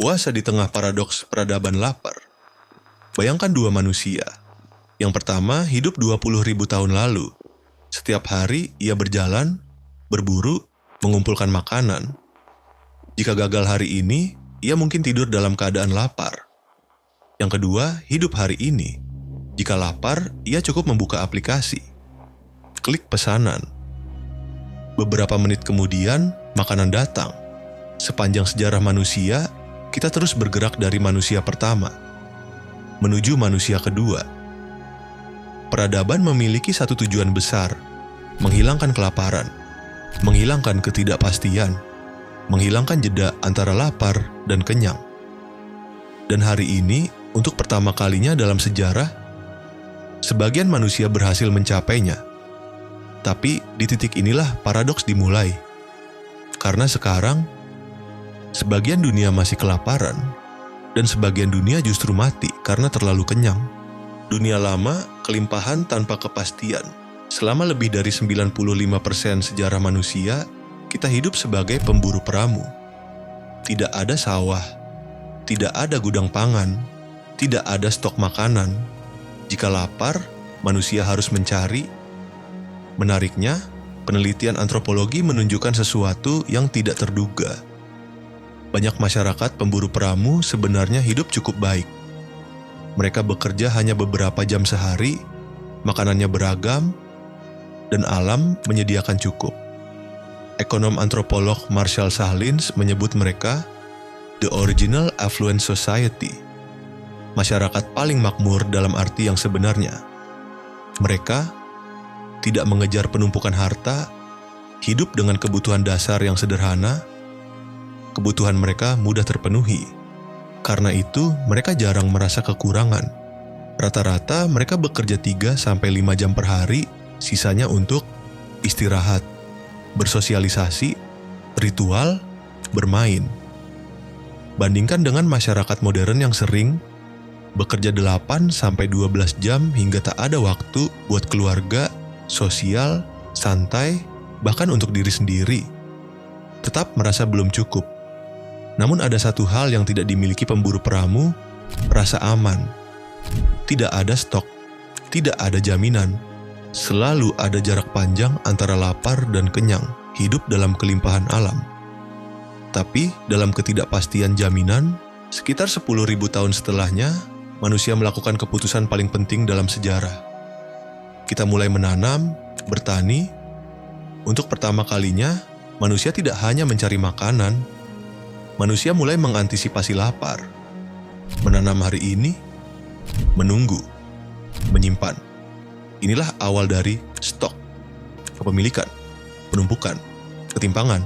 Puasa di tengah paradoks peradaban lapar. Bayangkan dua manusia. Yang pertama hidup 20.000 tahun lalu. Setiap hari ia berjalan, berburu, mengumpulkan makanan. Jika gagal hari ini, ia mungkin tidur dalam keadaan lapar. Yang kedua, hidup hari ini. Jika lapar, ia cukup membuka aplikasi. Klik pesanan. Beberapa menit kemudian, makanan datang. Sepanjang sejarah manusia, kita terus bergerak dari manusia pertama menuju manusia kedua. Peradaban memiliki satu tujuan besar, menghilangkan kelaparan, menghilangkan ketidakpastian, menghilangkan jeda antara lapar dan kenyang. Dan hari ini, untuk pertama kalinya dalam sejarah, sebagian manusia berhasil mencapainya. Tapi di titik inilah paradoks dimulai. Karena sekarang, sebagian dunia masih kelaparan, dan sebagian dunia justru mati karena terlalu kenyang. Dunia lama, kelimpahan tanpa kepastian. Selama lebih dari 95% sejarah manusia, kita hidup sebagai pemburu peramu. Tidak ada sawah, tidak ada gudang pangan, tidak ada stok makanan. Jika lapar, manusia harus mencari. Menariknya, penelitian antropologi menunjukkan sesuatu yang tidak terduga. Banyak masyarakat pemburu peramu sebenarnya hidup cukup baik. Mereka bekerja hanya beberapa jam sehari, makanannya beragam, dan alam menyediakan cukup. Ekonom antropolog Marshall Sahlins menyebut mereka the original affluent society, masyarakat paling makmur dalam arti yang sebenarnya. Mereka tidak mengejar penumpukan harta, hidup dengan kebutuhan dasar yang sederhana. Kebutuhan mereka mudah terpenuhi. Karena itu, mereka jarang merasa kekurangan. Rata-rata mereka bekerja 3-5 jam per hari, sisanya untuk istirahat, bersosialisasi, ritual, bermain. Bandingkan dengan masyarakat modern yang sering bekerja 8-12 jam hingga tak ada waktu buat keluarga, sosial, santai, bahkan untuk diri sendiri. Tetap merasa belum cukup. Namun ada satu hal yang tidak dimiliki pemburu peramu, rasa aman. Tidak ada stok, tidak ada jaminan. Selalu ada jarak panjang antara lapar dan kenyang, hidup dalam kelimpahan alam. Tapi dalam ketidakpastian jaminan, sekitar 10.000 tahun setelahnya, manusia melakukan keputusan paling penting dalam sejarah. Kita mulai menanam, bertani. Untuk pertama kalinya, manusia tidak hanya mencari makanan, manusia mulai mengantisipasi lapar, menanam hari ini, menunggu, menyimpan. Inilah awal dari stok, kepemilikan, penumpukan, ketimpangan.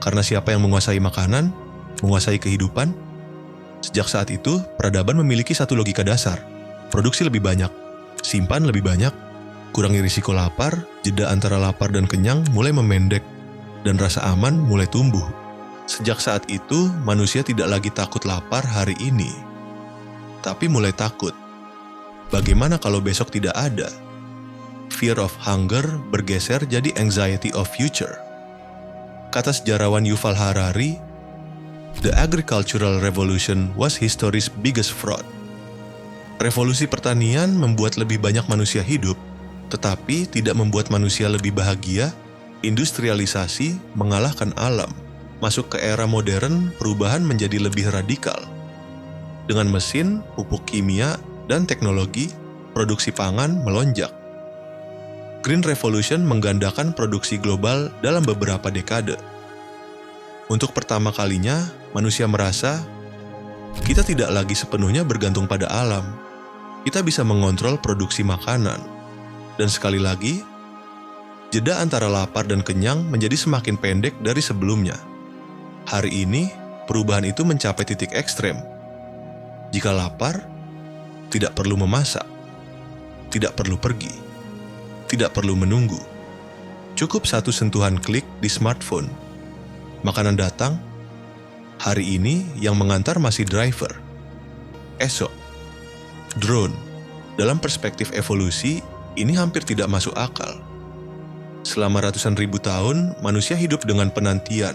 Karena siapa yang menguasai makanan, menguasai kehidupan. Sejak saat itu, peradaban memiliki satu logika dasar. Produksi lebih banyak, simpan lebih banyak, kurangi risiko lapar, jeda antara lapar dan kenyang mulai memendek, dan rasa aman mulai tumbuh. Sejak saat itu, manusia tidak lagi takut lapar hari ini, tapi mulai takut. Bagaimana kalau besok tidak ada? Fear of hunger bergeser jadi anxiety of future. Kata sejarawan Yuval Harari, "The agricultural revolution was history's biggest fraud." Revolusi pertanian membuat lebih banyak manusia hidup, tetapi tidak membuat manusia lebih bahagia. Industrialisasi mengalahkan alam. Masuk ke era modern, perubahan menjadi lebih radikal. Dengan mesin, pupuk kimia, dan teknologi, produksi pangan melonjak. Green Revolution menggandakan produksi global dalam beberapa dekade. Untuk pertama kalinya, manusia merasa kita tidak lagi sepenuhnya bergantung pada alam. Kita bisa mengontrol produksi makanan. Dan sekali lagi, jeda antara lapar dan kenyang menjadi semakin pendek dari sebelumnya. Hari ini, perubahan itu mencapai titik ekstrem. Jika lapar, tidak perlu memasak, tidak perlu pergi, tidak perlu menunggu. Cukup satu sentuhan klik di smartphone. Makanan datang. Hari ini yang mengantar masih driver. Esok, drone. Dalam perspektif evolusi, ini hampir tidak masuk akal. Selama ratusan ribu tahun, manusia hidup dengan penantian.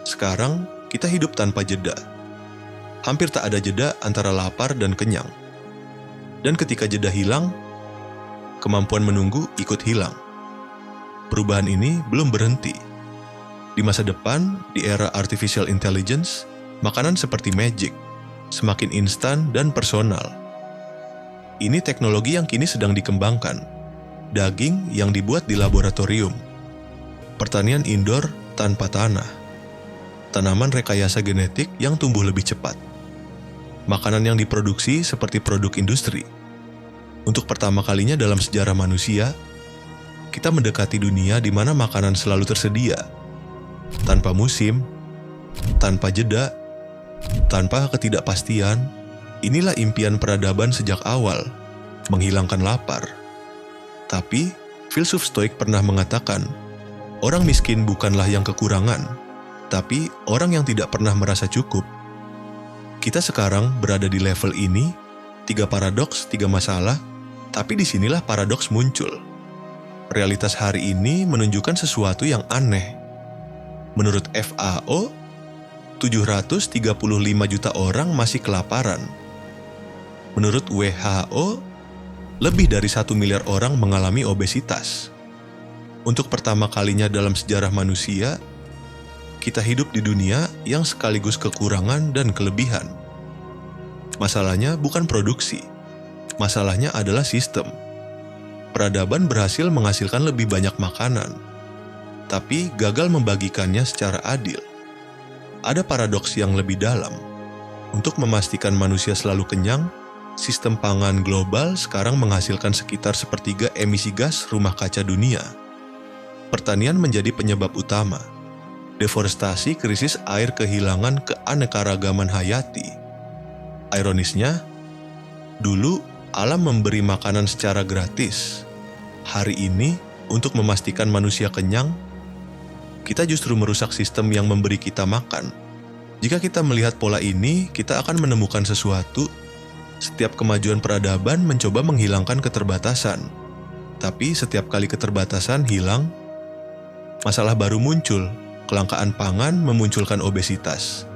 Sekarang, kita hidup tanpa jeda. hampir tak ada jeda antara lapar dan kenyang. Dan ketika jeda hilang, kemampuan menunggu ikut hilang. Perubahan ini belum berhenti. Di masa depan, di era artificial intelligence, makanan seperti magic, semakin instan dan personal. Ini teknologi yang kini sedang dikembangkan. Daging yang dibuat di laboratorium. Pertanian indoor tanpa tanah. Tanaman rekayasa genetik yang tumbuh lebih cepat. Makanan yang diproduksi seperti produk industri. Untuk pertama kalinya dalam sejarah manusia, kita mendekati dunia di mana makanan selalu tersedia. Tanpa musim, tanpa jeda, tanpa ketidakpastian. Inilah impian peradaban sejak awal, menghilangkan lapar. Tapi, filsuf Stoik pernah mengatakan, orang miskin bukanlah yang kekurangan, tapi orang yang tidak pernah merasa cukup. Kita sekarang berada di level ini, 3 paradoks, 3 masalah, tapi disinilah paradoks muncul. Realitas hari ini menunjukkan sesuatu yang aneh. Menurut FAO, 735 juta orang masih kelaparan. Menurut WHO, lebih dari 1 miliar orang mengalami obesitas. Untuk pertama kalinya dalam sejarah manusia, kita hidup di dunia yang sekaligus kekurangan dan kelebihan. Masalahnya bukan produksi, masalahnya adalah sistem. Peradaban berhasil menghasilkan lebih banyak makanan, tapi gagal membagikannya secara adil. Ada paradoks yang lebih dalam. Untuk memastikan manusia selalu kenyang, sistem pangan global sekarang menghasilkan sekitar sepertiga emisi gas rumah kaca dunia. Pertanian menjadi penyebab utama. Deforestasi, krisis air, kehilangan keanekaragaman hayati. Ironisnya, dulu alam memberi makanan secara gratis. Hari ini, untuk memastikan manusia kenyang, kita justru merusak sistem yang memberi kita makan. Jika kita melihat pola ini, kita akan menemukan sesuatu. Setiap kemajuan peradaban mencoba menghilangkan keterbatasan. Tapi setiap kali keterbatasan hilang, masalah baru muncul. Kelangkaan pangan memunculkan obesitas.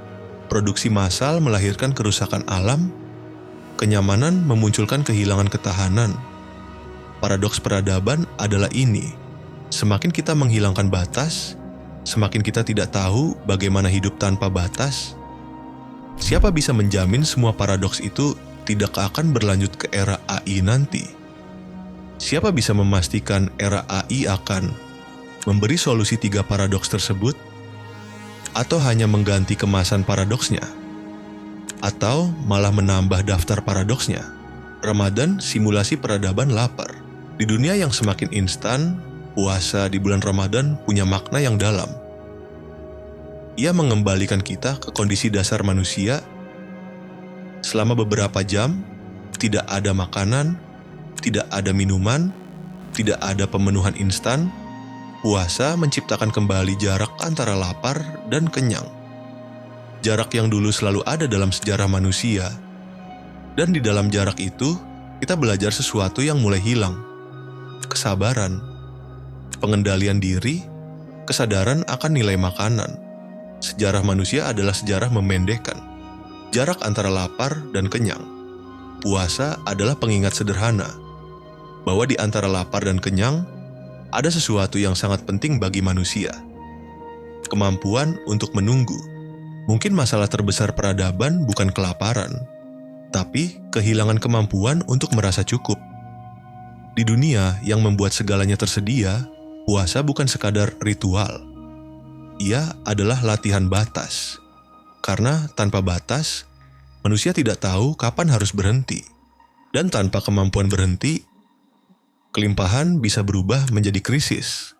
Produksi massal melahirkan kerusakan alam. Kenyamanan memunculkan kehilangan ketahanan. Paradoks peradaban adalah ini. Semakin kita menghilangkan batas, semakin kita tidak tahu bagaimana hidup tanpa batas. Siapa bisa menjamin semua paradoks itu tidak akan berlanjut ke era AI nanti? Siapa bisa memastikan era AI akan memberi solusi 3 paradoks tersebut? Atau hanya mengganti kemasan paradoksnya? Atau malah menambah daftar paradoksnya? Ramadan simulasi peradaban lapar. Di dunia yang semakin instan, puasa di bulan Ramadan punya makna yang dalam. Ia mengembalikan kita ke kondisi dasar manusia. Selama beberapa jam, tidak ada makanan, tidak ada minuman, tidak ada pemenuhan instan. Puasa menciptakan kembali jarak antara lapar dan kenyang. Jarak yang dulu selalu ada dalam sejarah manusia. Dan di dalam jarak itu, kita belajar sesuatu yang mulai hilang. Kesabaran, pengendalian diri, kesadaran akan nilai makanan. Sejarah manusia adalah sejarah memendekkan jarak antara lapar dan kenyang. Puasa adalah pengingat sederhana bahwa di antara lapar dan kenyang ada sesuatu yang sangat penting bagi manusia. Kemampuan untuk menunggu. Mungkin masalah terbesar peradaban bukan kelaparan, tapi kehilangan kemampuan untuk merasa cukup. Di dunia yang membuat segalanya tersedia, puasa bukan sekadar ritual. Ia adalah latihan batas. Karena tanpa batas, manusia tidak tahu kapan harus berhenti. Dan tanpa kemampuan berhenti, kelimpahan bisa berubah menjadi krisis.